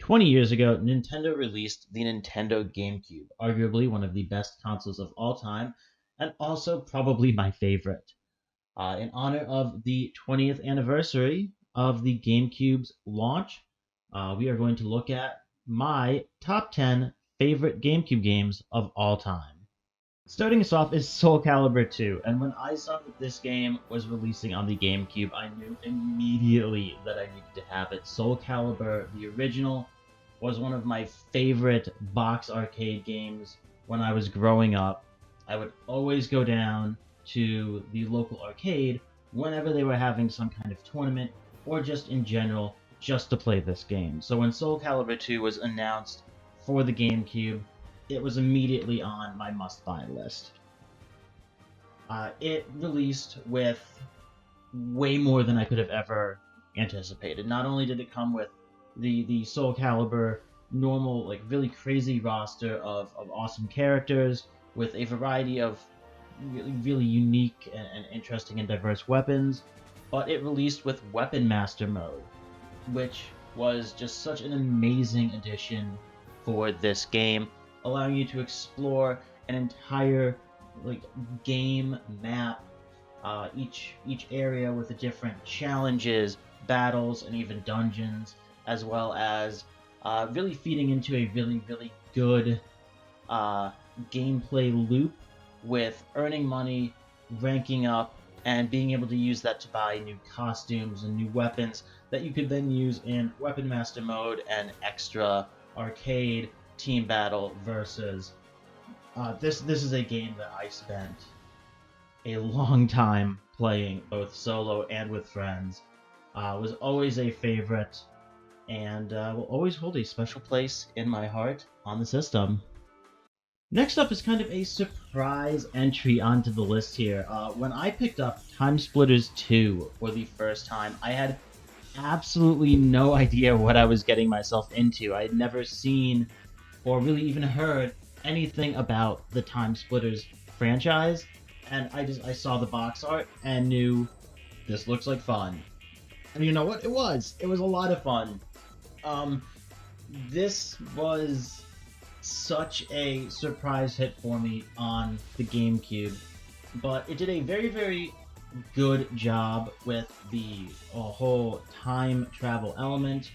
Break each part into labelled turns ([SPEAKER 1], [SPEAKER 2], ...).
[SPEAKER 1] 20 years ago, Nintendo released the Nintendo Gamecube, arguably one of the best consoles of all time, and also probably my favorite. In honor of the 20th anniversary of the GameCube's launch, we are going to look at my top 10 favorite GameCube games of all time. Starting us off is Soulcalibur II, and when I saw that this game was releasing on the GameCube, I knew immediately that I needed to have it. Soulcalibur, the original, was one of my favorite box arcade games when I was growing up. I would always go down to the local arcade whenever they were having some kind of tournament or just in general just to play this game. So when Soulcalibur 2 was announced for the GameCube, it was immediately on my must-buy list. It released with way more than I could have ever anticipated. Not only did it come with the Soulcalibur normal, like really crazy roster of awesome characters with a variety of really unique and interesting and diverse weapons, but it released with Weapon Master mode, which was just such an amazing addition for this game, allowing you to explore an entire game map, each area with the different challenges, battles, and even dungeons, as well as really feeding into a really good gameplay loop with earning money, ranking up, and being able to use that to buy new costumes and new weapons that you could then use in Weapon Master mode and extra arcade team battle versus. This is a game that I spent a long time playing both solo and with friends. Was always a favorite, and will always hold a special place in my heart on the system. Next up is kind of a surprise entry onto the list here. When I picked up Time Splitters 2 for the first time, I had absolutely no idea what I was getting myself into. I had never seen or really even heard anything about the Time Splitters franchise, and I saw the box art and knew this looks like fun. And you know what? It was a lot of fun. This was such a surprise hit for me on the GameCube, but it did a very good job with the whole time travel element.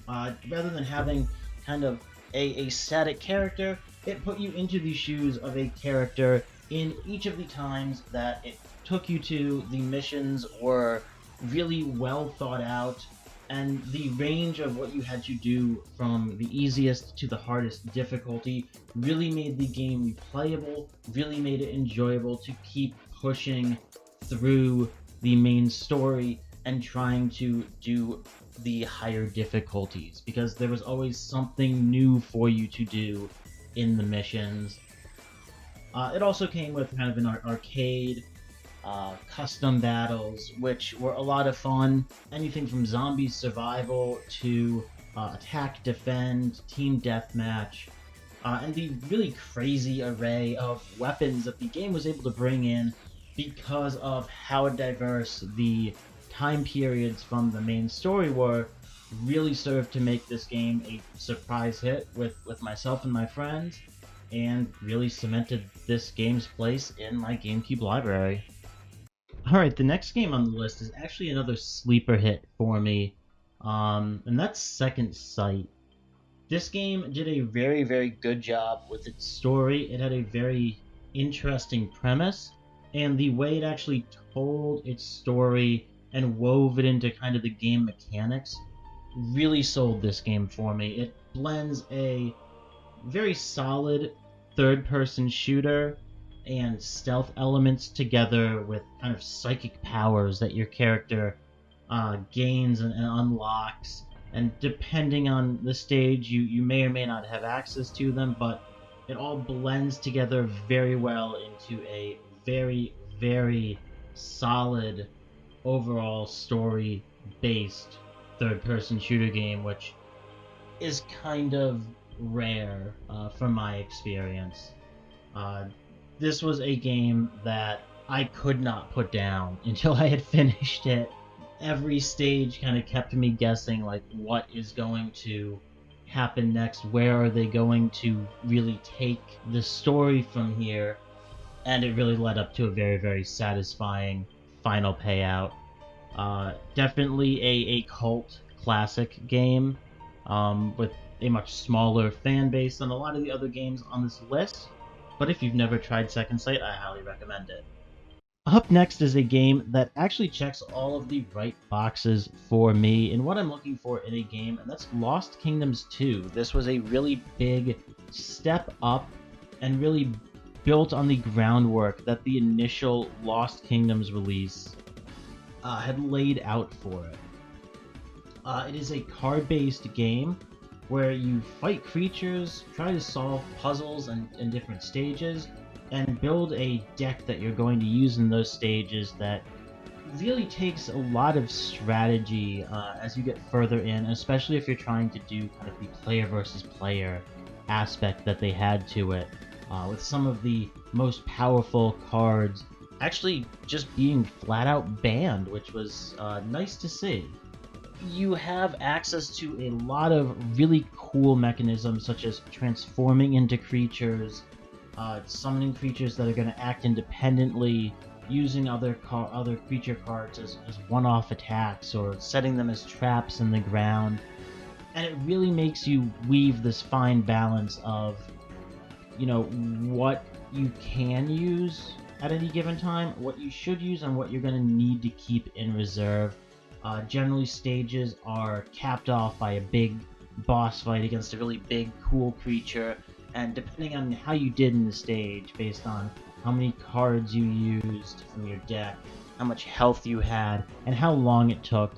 [SPEAKER 1] Rather than having kind of a static character, it put you into the shoes of a character in each of the times that it took you to. The missions were really well thought out, and the range of what you had to do from the easiest to the hardest difficulty really made the game replayable, really made it enjoyable to keep pushing through the main story and trying to do the higher difficulties, because there was always something new for you to do in the missions. It also came with kind of an arcade custom battles, which were a lot of fun. Anything from zombie survival to attack, defend, team deathmatch, and the really crazy array of weapons that the game was able to bring in because of how diverse the time periods from the main story were, really served to make this game a surprise hit with myself and my friends, and really cemented this game's place in my GameCube library. Alright, the next game on the list is actually another sleeper hit for me, and that's Second Sight. This game did a very good job with its story. It had a very interesting premise, and the way it actually told its story and wove it into kind of the game mechanics really sold this game for me. It blends a very solid third-person shooter and stealth elements together with kind of psychic powers that your character gains and unlocks, and depending on the stage you may or may not have access to them, but it all blends together very well into a very solid overall story-based third-person shooter game, which is kind of rare from my experience. This was a game that I could not put down until I had finished it. Every stage kind of kept me guessing, like, what is going to happen next? Where are they going to really take the story from here? And it really led up to a very, very satisfying final payout. Definitely a cult classic game, with a much smaller fan base than a lot of the other games on this list. But if you've never tried Second Sight, I highly recommend it. Up next is a game that actually checks all of the right boxes for me and what I'm looking for in a game, and that's Lost Kingdoms 2. This was a really big step up and really built on the groundwork that the initial Lost Kingdoms release had laid out for it. It is a card-based game where you fight creatures, try to solve puzzles in different stages, and build a deck that you're going to use in those stages that really takes a lot of strategy as you get further in, especially if you're trying to do kind of the player versus player aspect that they had to it, with some of the most powerful cards actually just being flat out banned, which was nice to see. You have access to a lot of really cool mechanisms, such as transforming into creatures, summoning creatures that are going to act independently, using other creature cards as one-off attacks, or setting them as traps in the ground. And it really makes you weave this fine balance of, what you can use at any given time, what you should use, and what you're going to need to keep in reserve. Generally, stages are capped off by a big boss fight against a really big, cool creature, and depending on how you did in the stage, based on how many cards you used from your deck, how much health you had, and how long it took,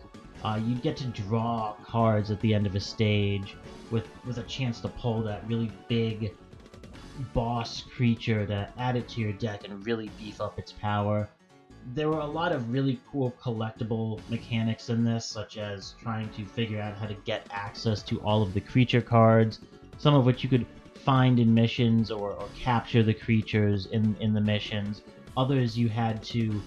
[SPEAKER 1] you get to draw cards at the end of a stage with a chance to pull that really big boss creature to add it to your deck and really beef up its power. There were a lot of really cool collectible mechanics in this, such as trying to figure out how to get access to all of the creature cards, some of which you could find in missions or capture the creatures in the missions. Others you had to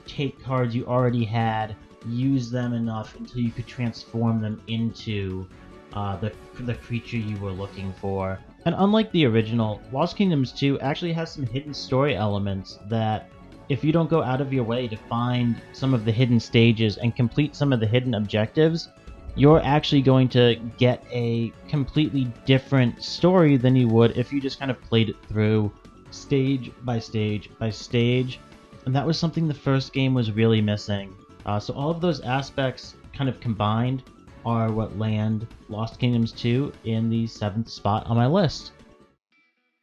[SPEAKER 1] take cards you already had, use them enough until you could transform them into the creature you were looking for. And unlike the original, Lost Kingdoms 2 actually has some hidden story elements that, if you don't go out of your way to find some of the hidden stages and complete some of the hidden objectives, you're actually going to get a completely different story than you would if you just kind of played it through stage by stage by stage. And that was something the first game was really missing. So all of those aspects kind of combined are what land Lost Kingdoms 2 in the 7th spot on my list.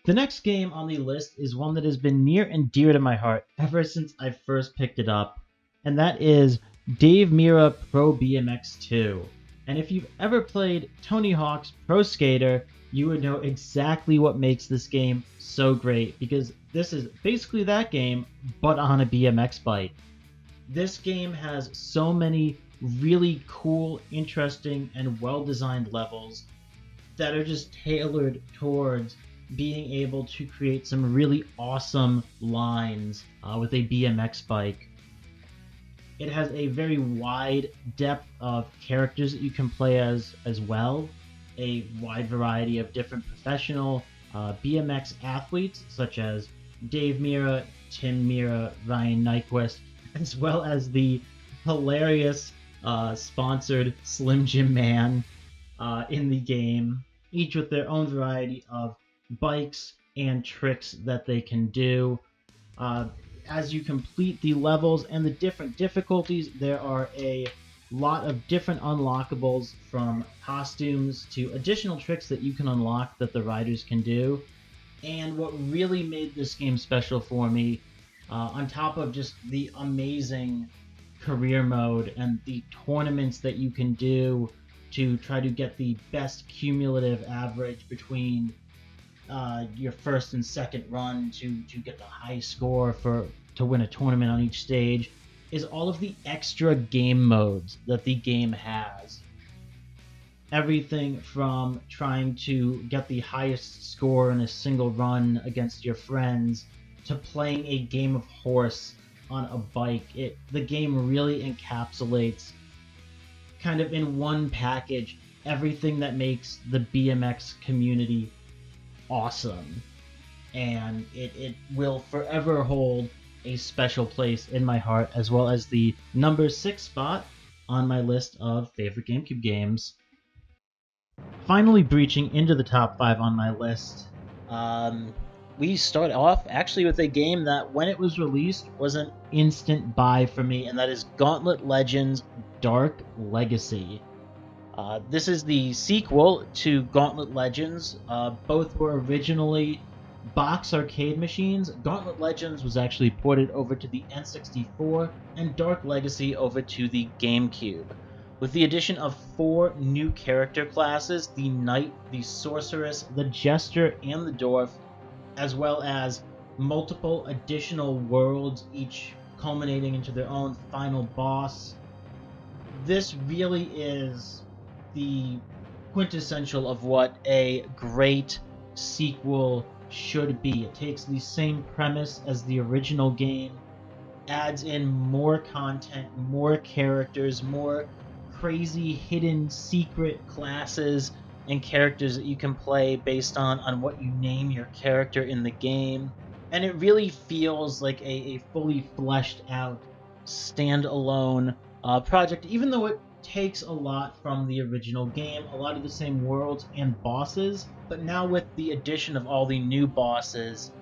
[SPEAKER 1] The next game on the list is one that has been near and dear to my heart ever since I first picked it up, and that is Mirra Pro BMX 2. And if you've ever played Tony Hawk's Pro Skater, you would know exactly what makes this game so great, because this is basically that game, but on a BMX bike. This game has so many really cool, interesting, and well-designed levels that are just tailored towards being able to create some really awesome lines with a BMX bike. It has a very wide depth of characters that you can play as well, a wide variety of different professional BMX athletes such as Dave Mirra, Tim Mirra, Ryan Nyquist, as well as the hilarious sponsored Slim Jim Man in the game, each with their own variety of bikes and tricks that they can do. As you complete the levels and the different difficulties, there are a lot of different unlockables, from costumes to additional tricks that you can unlock that the riders can do. And what really made this game special for me, on top of just the amazing career mode and the tournaments that you can do to try to get the best cumulative average between your first and second run to get the high score to win a tournament on each stage, is all of the extra game modes that the game has. Everything from trying to get the highest score in a single run against your friends to playing a game of horse on a bike. The game really encapsulates, kind of in one package, everything that makes the BMX community awesome. And it will forever hold a special place in my heart, as well as the number 6 spot on my list of favorite GameCube games. Finally breaching into the top 5 on my list, we start off actually with a game that, when it was released, was an instant buy for me, and that is Gauntlet Legends Dark Legacy. This is the sequel to Gauntlet Legends. Both were originally box arcade machines. Gauntlet Legends was actually ported over to the N64, and Dark Legacy over to the GameCube, with the addition of 4 new character classes: the Knight, the Sorceress, the Jester, and the Dwarf, as well as multiple additional worlds, each culminating into their own final boss. This really is the quintessential of what a great sequel should be. It takes the same premise as the original game, adds in more content, more characters, more crazy hidden secret classes and characters that you can play based on what you name your character in the game. And it really feels like a fully fleshed out standalone project, even though it takes a lot from the original game, a lot of the same worlds and bosses, but now with the addition of all the new bosses,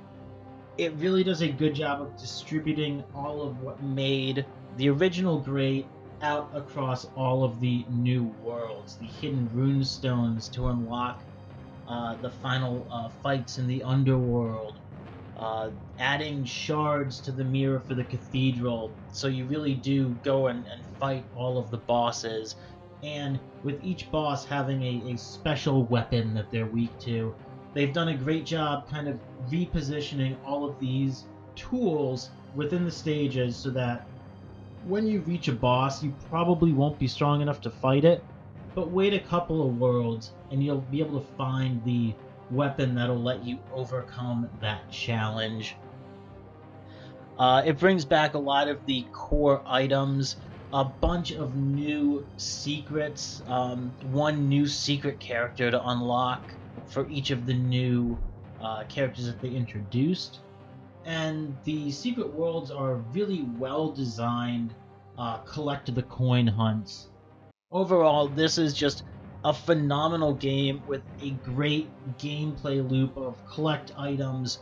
[SPEAKER 1] it really does a good job of distributing all of what made the original great out across all of the new worlds, the hidden rune stones to unlock the final fights in the underworld, adding shards to the mirror for the cathedral, so you really do go and fight all of the bosses, and with each boss having a special weapon that they're weak to. They've done a great job kind of repositioning all of these tools within the stages so that when you reach a boss, you probably won't be strong enough to fight it, but wait a couple of worlds and you'll be able to find the weapon that'll let you overcome that challenge. It brings back a lot of the core items, a bunch of new secrets, one new secret character to unlock for each of the new characters that they introduced. And the secret worlds are really well designed, collect the coin hunts. Overall, this is just a phenomenal game with a great gameplay loop of collect items,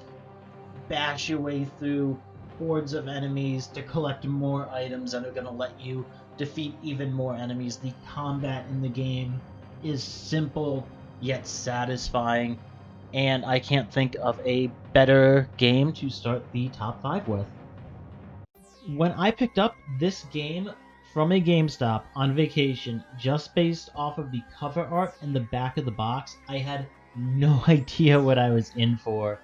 [SPEAKER 1] bash your way through hordes of enemies to collect more items that are going to let you defeat even more enemies. The combat in the game is simple yet satisfying, and I can't think of a better game to start the top 5 with. When I picked up this game from a GameStop on vacation, just based off of the cover art and the back of the box, I had no idea what I was in for,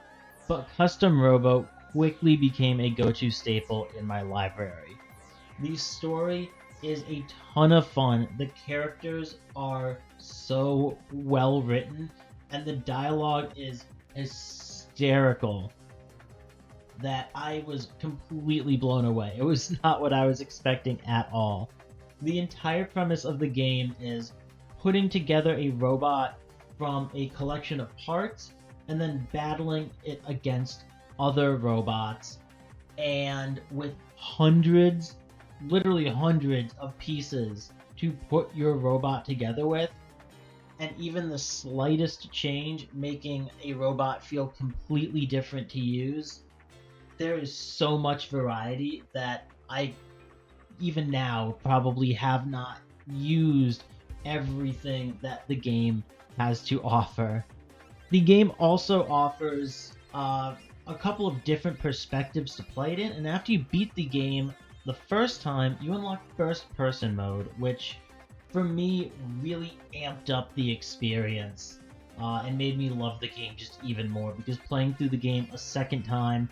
[SPEAKER 1] but Custom Robo quickly became a go-to staple in my library. The story is a ton of fun, the characters are so well written, and the dialogue is hysterical that I was completely blown away. It was not what I was expecting at all. The entire premise of the game is putting together a robot from a collection of parts and then battling it against other robots, and with hundreds, literally hundreds of pieces to put your robot together with, and even the slightest change making a robot feel completely different to use. There is so much variety that I, even now, probably have not used everything that the game has to offer. The game also offers a couple of different perspectives to play it in, and after you beat the game the first time, you unlock first-person mode, which for me really amped up the experience and made me love the game just even more, because playing through the game a second time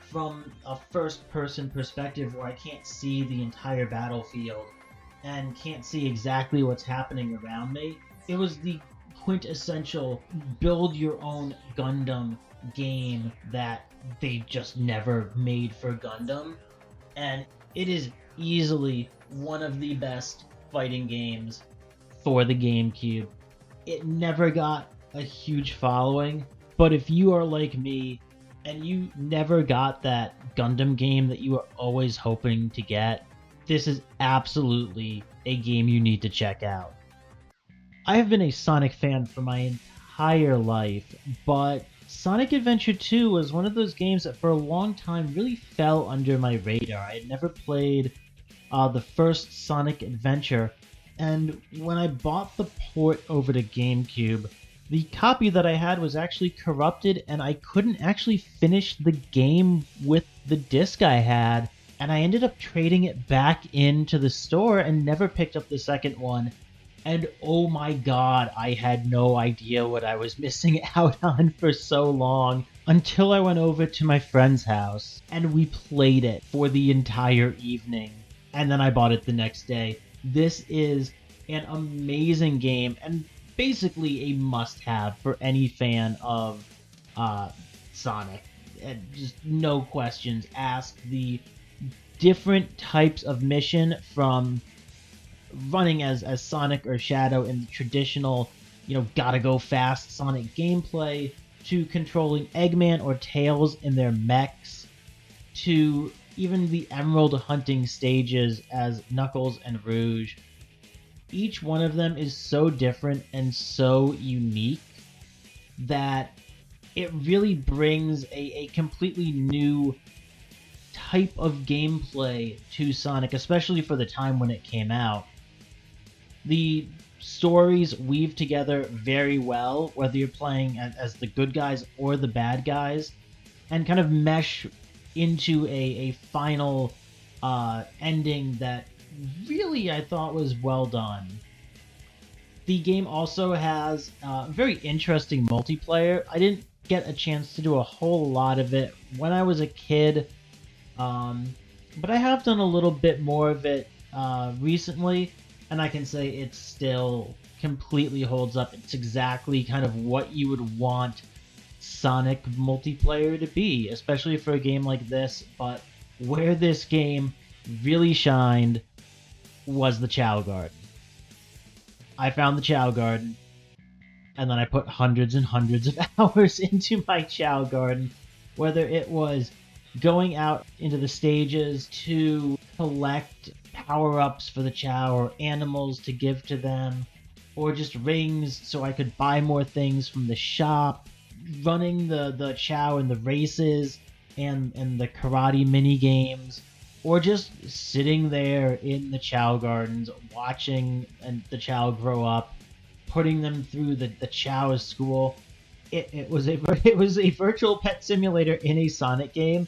[SPEAKER 1] from a first-person perspective where I can't see the entire battlefield and can't see exactly what's happening around me, it was the quintessential build your own Gundam game that they just never made for Gundam, and it is easily one of the best fighting games for the GameCube. It never got a huge following, but if you are like me and you never got that Gundam game that you were always hoping to get, this is absolutely a game you need to check out. I have been a Sonic fan for my entire life, but Sonic Adventure 2 was one of those games that for a long time really fell under my radar. I had never played the first Sonic Adventure, and when I bought the port over to GameCube, the copy that I had was actually corrupted, and I couldn't actually finish the game with the disc I had, and I ended up trading it back into the store and never picked up the second one. And oh my god, I had no idea what I was missing out on for so long until I went over to my friend's house and we played it for the entire evening. And then I bought it the next day. This is an amazing game and basically a must-have for any fan of Sonic. And just no questions asked. The different types of mission, from running as Sonic or Shadow in the traditional, gotta go fast Sonic gameplay, to controlling Eggman or Tails in their mechs, to even the Emerald hunting stages as Knuckles and Rouge. Each one of them is so different and so unique that it really brings a completely new type of gameplay to Sonic, especially for the time when it came out. The stories weave together very well, whether you're playing as the good guys or the bad guys, and kind of mesh into a final ending that really I thought was well done. The game also has very interesting multiplayer. I didn't get a chance to do a whole lot of it when I was a kid, but I have done a little bit more of it recently, and I can say it still completely holds up. It's exactly kind of what you would want Sonic multiplayer to be, especially for a game like this. But where this game really shined was the Chow Garden. I found the Chow Garden, and then I put hundreds and hundreds of hours into my Chow Garden, whether it was going out into the stages to collect power-ups for the Chow or animals to give to them, or just rings so I could buy more things from the shop, running the Chow in the races and the karate mini games, or just sitting there in the Chow Gardens watching the Chow grow up, putting them through the Chow school. It was a virtual pet simulator in a Sonic game,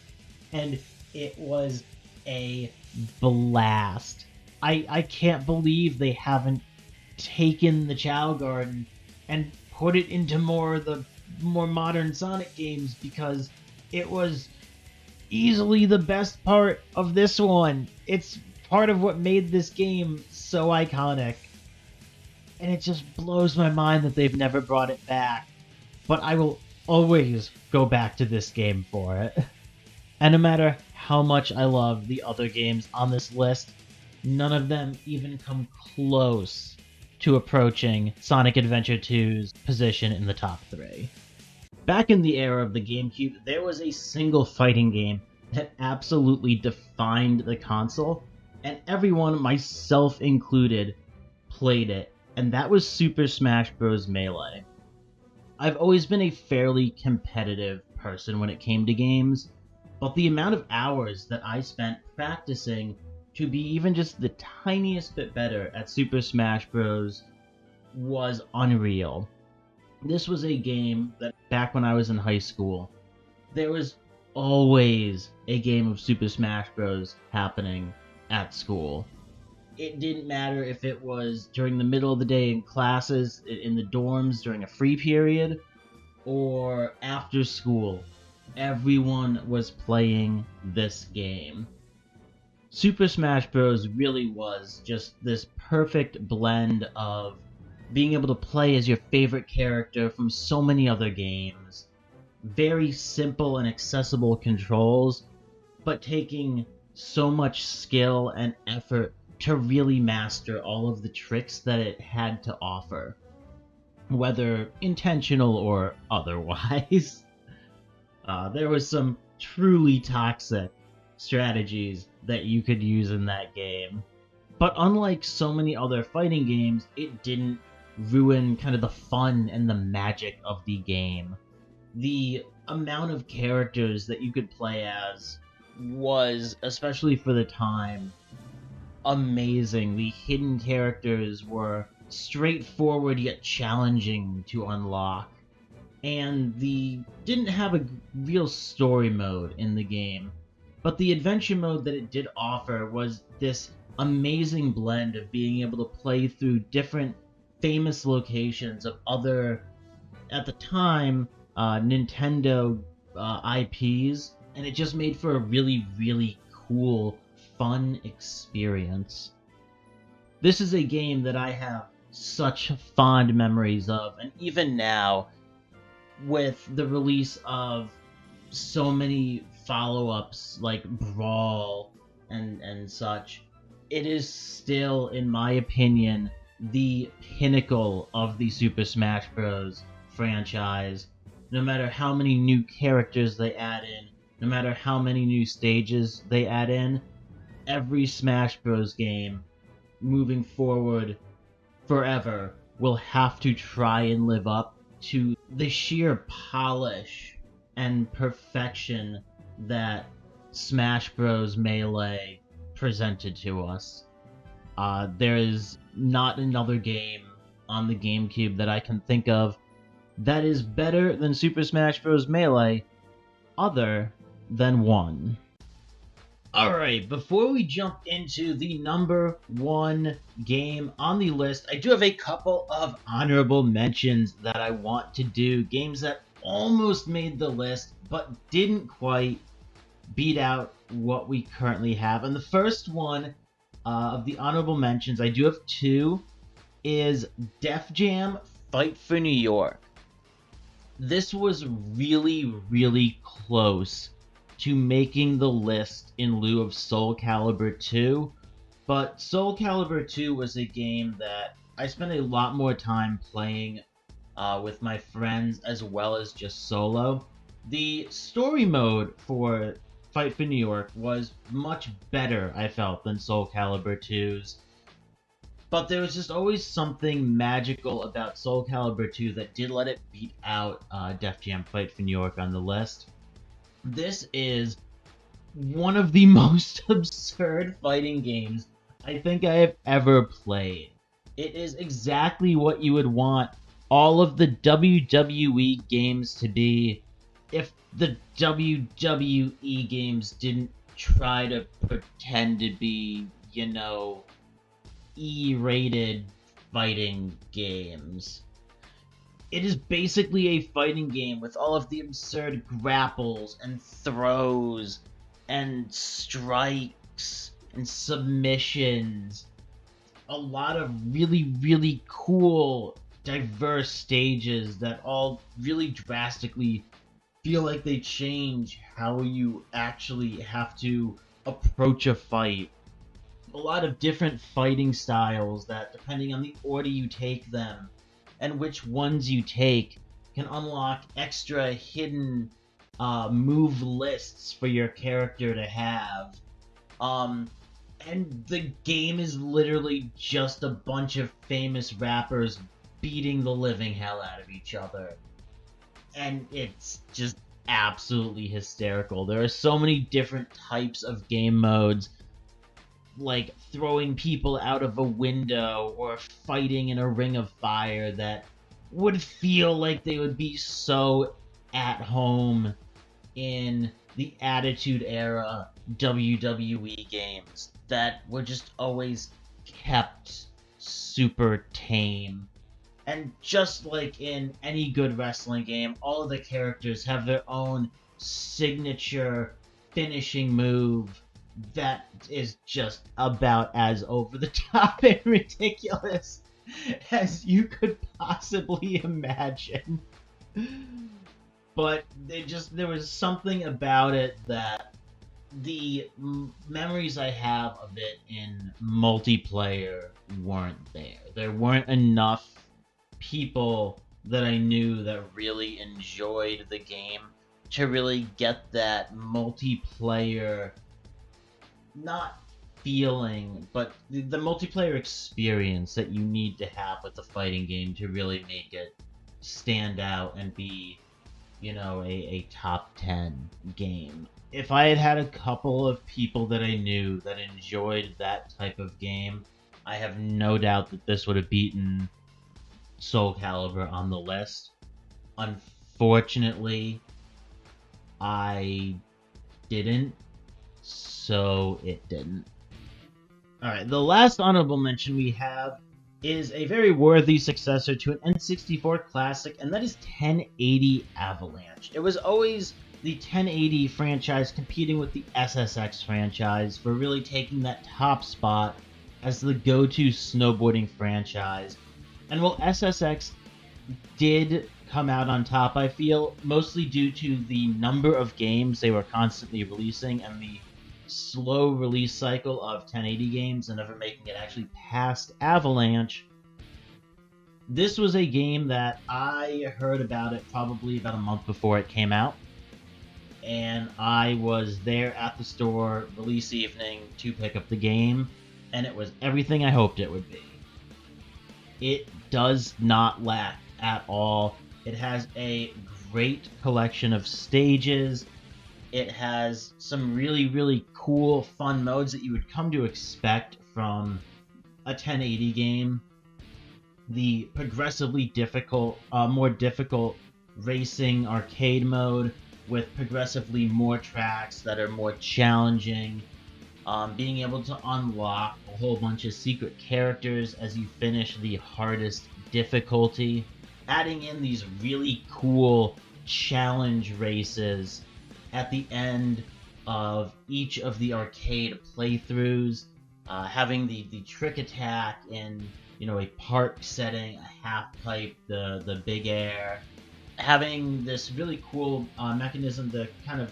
[SPEAKER 1] and it was a blast. I can't believe they haven't taken the Chow Garden and put it into more modern Sonic games, because it was easily the best part of this one. It's part of what made this game so iconic, and it just blows my mind that they've never brought it back. But I will always go back to this game for it. And no matter how much I love the other games on this list, none of them even come close to approaching Sonic Adventure 2's position in the top 3. Back in the era of the GameCube, there was a single fighting game that absolutely defined the console, and everyone, myself included, played it, and that was Super Smash Bros. Melee. I've always been a fairly competitive person when it came to games, but the amount of hours that I spent practicing to be even just the tiniest bit better at Super Smash Bros. Was unreal. This was a game that, back when I was in high school, there was always a game of Super Smash Bros. Happening at school. It didn't matter if it was during the middle of the day in classes, in the dorms during a free period, or after school. Everyone was playing this game. Super Smash Bros. Really was just this perfect blend of being able to play as your favorite character from so many other games, very simple and accessible controls, but taking so much skill and effort to really master all of the tricks that it had to offer. whether intentional or otherwise. There was some truly toxic strategies that you could use in that game. But unlike so many other fighting games, it didn't ruin kind of the fun and the magic of the game. The amount of characters that you could play as was, especially for the time, amazing. The hidden characters were straightforward yet challenging to unlock. And the didn't have a real story mode in the game, but the adventure mode that it did offer was this amazing blend of being able to play through different famous locations of other, at the time, Nintendo IPs, and it just made for a really, really cool, fun experience. This is a game that I have such fond memories of, and even now, with the release of so many follow-ups like Brawl and such, it is still, in my opinion, the pinnacle of the Super Smash Bros. Franchise. No matter how many new characters they add in, no matter how many new stages they add in, every Smash Bros. Game moving forward forever will have to try and live up to the sheer polish and perfection that Smash Bros. Melee presented to us. There is not another game on the GameCube that I can think of that is better than Super Smash Bros. Melee, other than one. Alright, before we jump into the number one game on the list, I do have a couple of honorable mentions that I want to do. Games that almost made the list, but didn't quite beat out what we currently have. And the first one of the honorable mentions, I do have two, is Def Jam Fight for New York. This was really, really close to making the list in lieu of Soulcalibur II, but Soulcalibur II was a game that I spent a lot more time playing with my friends as well as just solo. The story mode for Fight for New York was much better, I felt, than Soulcalibur II's, but there was just always something magical about Soulcalibur II that did let it beat out Def Jam Fight for New York on the list. This is one of the most absurd fighting games I think I have ever played. It is exactly what you would want all of the WWE games to be if the WWE games didn't try to pretend to be, you know, E-rated fighting games. It is basically a fighting game with all of the absurd grapples and throws and strikes and submissions. A lot of really, really cool, diverse stages that all really drastically feel like they change how you actually have to approach a fight. A lot of different fighting styles that, depending on the order you take them, and which ones you take, can unlock extra hidden move lists for your character to have. And the game is literally just a bunch of famous rappers beating the living hell out of each other. And it's just absolutely hysterical. There are so many different types of game modes, like throwing people out of a window or fighting in a ring of fire, that would feel like they would be so at home in the Attitude Era WWE games that were just always kept super tame. And just like in any good wrestling game, all of the characters have their own signature finishing move that is just about as over the top and ridiculous as you could possibly imagine. But there was something about it that the memories I have of it in multiplayer weren't there. There weren't enough people that I knew that really enjoyed the game to really get that multiplayer, not feeling, but the multiplayer experience that you need to have with the fighting game to really make it stand out and be, a top 10 game. If I had had a couple of people that I knew that enjoyed that type of game, I have no doubt that this would have beaten Soulcalibur on the list. Unfortunately, I didn't, so it didn't. Alright, the last honorable mention we have is a very worthy successor to an N64 classic, and that is 1080 Avalanche. It was always the 1080 franchise competing with the SSX franchise for really taking that top spot as the go-to snowboarding franchise. And while SSX did come out on top, I feel, mostly due to the number of games they were constantly releasing and the slow release cycle of 1080 games and never making it actually past Avalanche. This was a game that I heard about it probably about a month before it came out, and I was there at the store release evening to pick up the game, and it was everything I hoped it would be. It does not lack at all. It has a great collection of stages. It has some really, really cool, fun modes that you would come to expect from a 1080 game. The progressively difficult, more difficult racing arcade mode with progressively more tracks that are more challenging. Being able to unlock a whole bunch of secret characters as you finish the hardest difficulty. Adding in these really cool challenge races at the end of each of the arcade playthroughs, having the trick attack in a park setting, a half pipe, the big air, having this really cool mechanism to kind of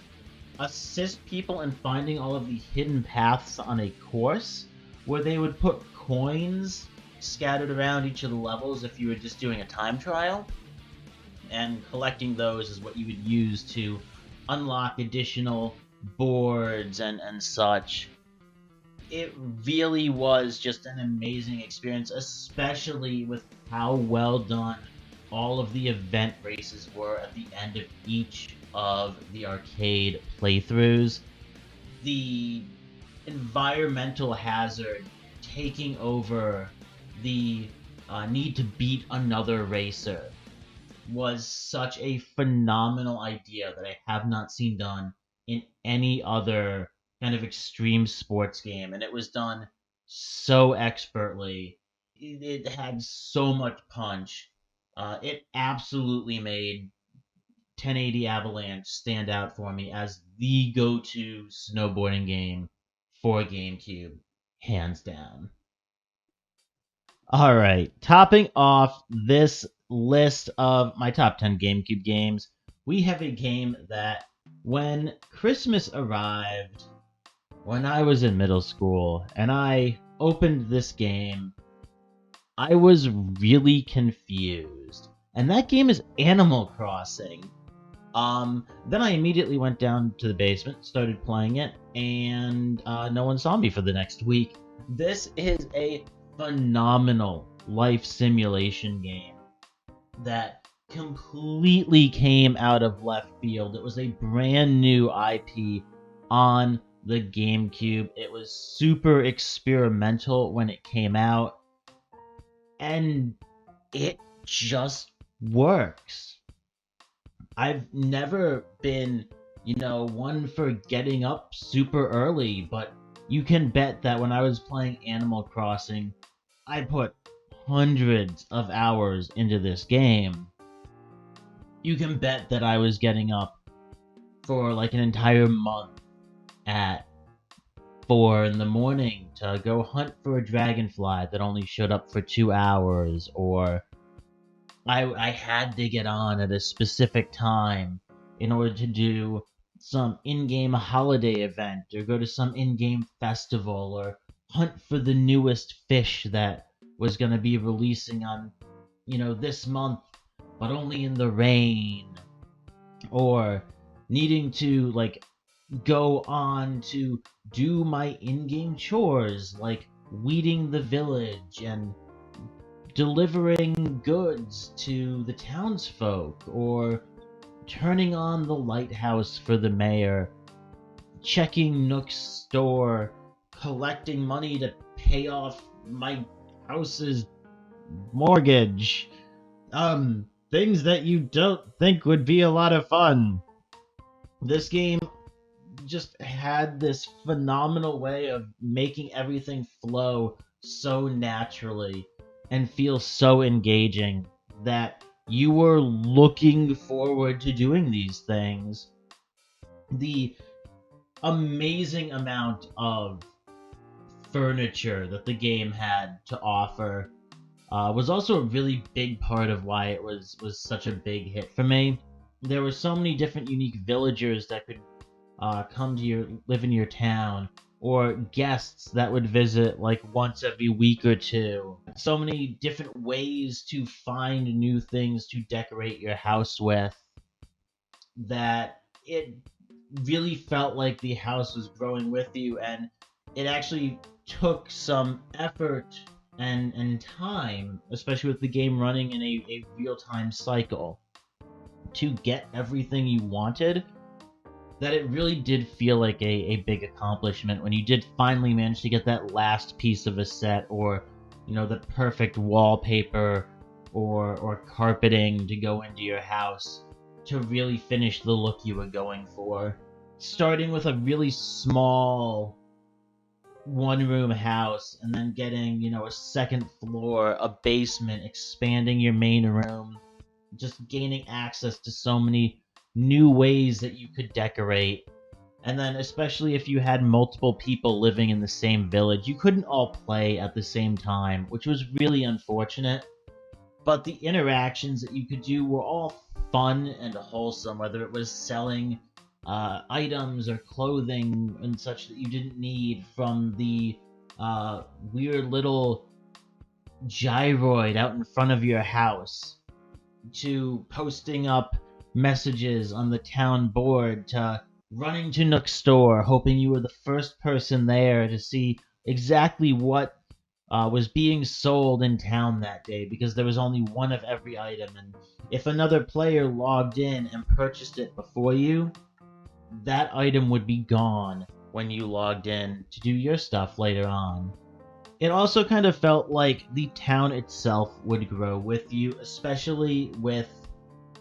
[SPEAKER 1] assist people in finding all of the hidden paths on a course, where they would put coins scattered around each of the levels if you were just doing a time trial, and collecting those is what you would use to unlock additional boards and such. It really was just an amazing experience, especially with how well done all of the event races were at the end of each of the arcade playthroughs. The environmental hazard taking over the need to beat another racer was such a phenomenal idea that I have not seen done in any other kind of extreme sports game, and it was done so expertly. It had so much punch. It absolutely made 1080 Avalanche stand out for me as the go-to snowboarding game for GameCube, hands down. All right, topping off this list of my top 10 GameCube games, we have a game that when Christmas arrived, when I was in middle school, and I opened this game, I was really confused. And that game is Animal Crossing. Then I immediately went down to the basement, started playing it, and no one saw me for the next week. This is a phenomenal life simulation game that completely came out of left field. It was a brand new IP on the GameCube. It was super experimental when it came out, and it just works. I've never been, one for getting up super early, but you can bet that when I was playing Animal Crossing, I put hundreds of hours into this game. You can bet that I was getting up for like an entire month at 4 in the morning to go hunt for a dragonfly that only showed up for 2 hours, or I had to get on at a specific time in order to do some in-game holiday event, or go to some in-game festival, or hunt for the newest fish that was going to be releasing on this month, but only in the rain, or needing to like go on to do my in-game chores like weeding the village and delivering goods to the townsfolk, or turning on the lighthouse for the mayor, checking Nook's store, collecting money to pay off my house's mortgage. Things that you don't think would be a lot of fun. This game just had this phenomenal way of making everything flow so naturally and feel so engaging that you were looking forward to doing these things. The amazing amount of furniture that the game had to offer was also a really big part of why it was such a big hit for me. There were so many different unique villagers that could come to live in your town, or guests that would visit like once every week or two. So many different ways to find new things to decorate your house with, that it really felt like the house was growing with you, and it actually took some effort and time, especially with the game running in a real-time cycle, to get everything you wanted, that it really did feel like a big accomplishment when you did finally manage to get that last piece of a set, or the perfect wallpaper or carpeting to go into your house to really finish the look you were going for. Starting with a really small one-room house, and then getting, a second floor, a basement, expanding your main room, just gaining access to so many new ways that you could decorate. And then, especially if you had multiple people living in the same village, you couldn't all play at the same time, which was really unfortunate. But the interactions that you could do were all fun and wholesome, whether it was selling items or clothing and such that you didn't need from the weird little gyroid out in front of your house, to posting up messages on the town board, to running to Nook's store hoping you were the first person there to see exactly what was being sold in town that day, because there was only one of every item, and if another player logged in and purchased it before you, that item would be gone when you logged in to do your stuff later on. It also kind of felt like the town itself would grow with you, especially with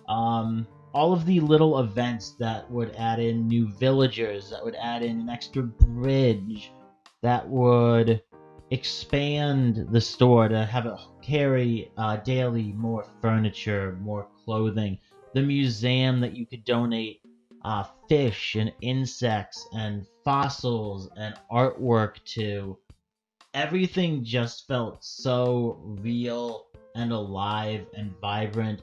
[SPEAKER 1] all of the little events that would add in new villagers, that would add in an extra bridge, that would expand the store to have it carry daily more furniture, more clothing, the museum that you could donate fish and insects and fossils and artwork to. Everything just felt so real and alive and vibrant.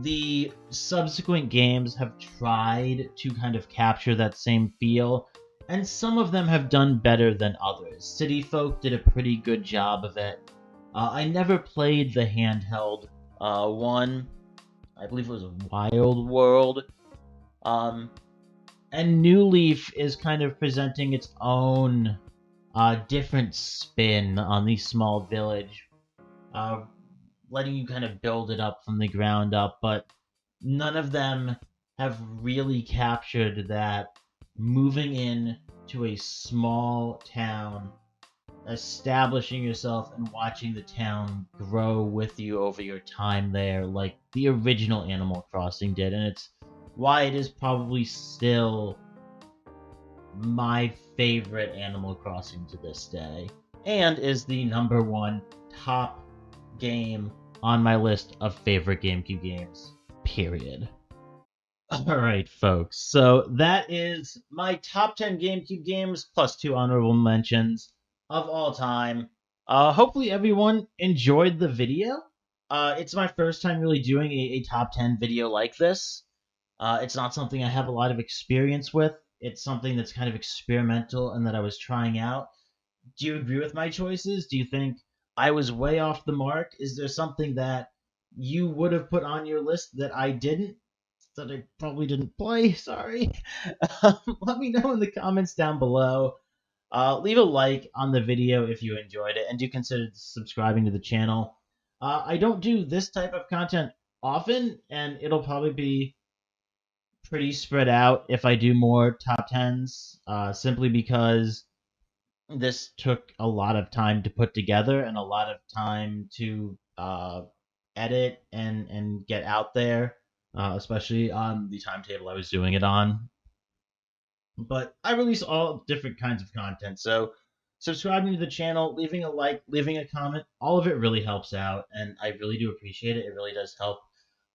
[SPEAKER 1] The subsequent games have tried to kind of capture that same feel, and some of them have done better than others. City Folk did a pretty good job of it. I never played the handheld one. I believe it was Wild World. And New Leaf is kind of presenting its own different spin on the small village, letting you kind of build it up from the ground up, but none of them have really captured that moving in to a small town, establishing yourself and watching the town grow with you over your time there, like the original Animal Crossing did. And it's why it is probably still my favorite Animal Crossing to this day, and is the #1 top game on my list of favorite GameCube games, period. Alright, folks, so that is my top 10 GameCube games, plus 2 honorable mentions of all time. Hopefully everyone enjoyed the video. It's my first time really doing a top 10 video like this. It's not something I have a lot of experience with. It's something that's kind of experimental and that I was trying out. Do you agree with my choices? Do you think I was way off the mark? Is there something that you would have put on your list that I didn't, that I probably didn't play. Sorry. Let me know in the comments down below. Leave a like on the video if you enjoyed it, and do consider subscribing to the channel. I don't do this type of content often, and it'll probably be pretty spread out if I do more top 10s, simply because this took a lot of time to put together and a lot of time to edit and get out there, especially on the timetable I was doing it on. But I release all different kinds of content, so subscribing to the channel, leaving a like, leaving a comment, all of it really helps out, and I really do appreciate it. It really does help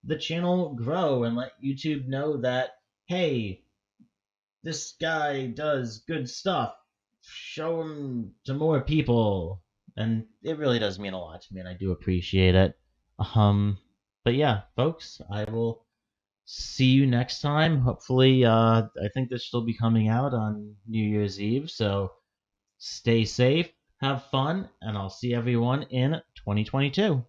[SPEAKER 1] the channel grow and let YouTube know that, hey, this guy does good stuff. Show him to more people. And it really does mean a lot to me, and I do appreciate it. But yeah, folks, I will see you next time. Hopefully, I think this will be coming out on New Year's Eve, so stay safe, have fun, and I'll see everyone in 2022.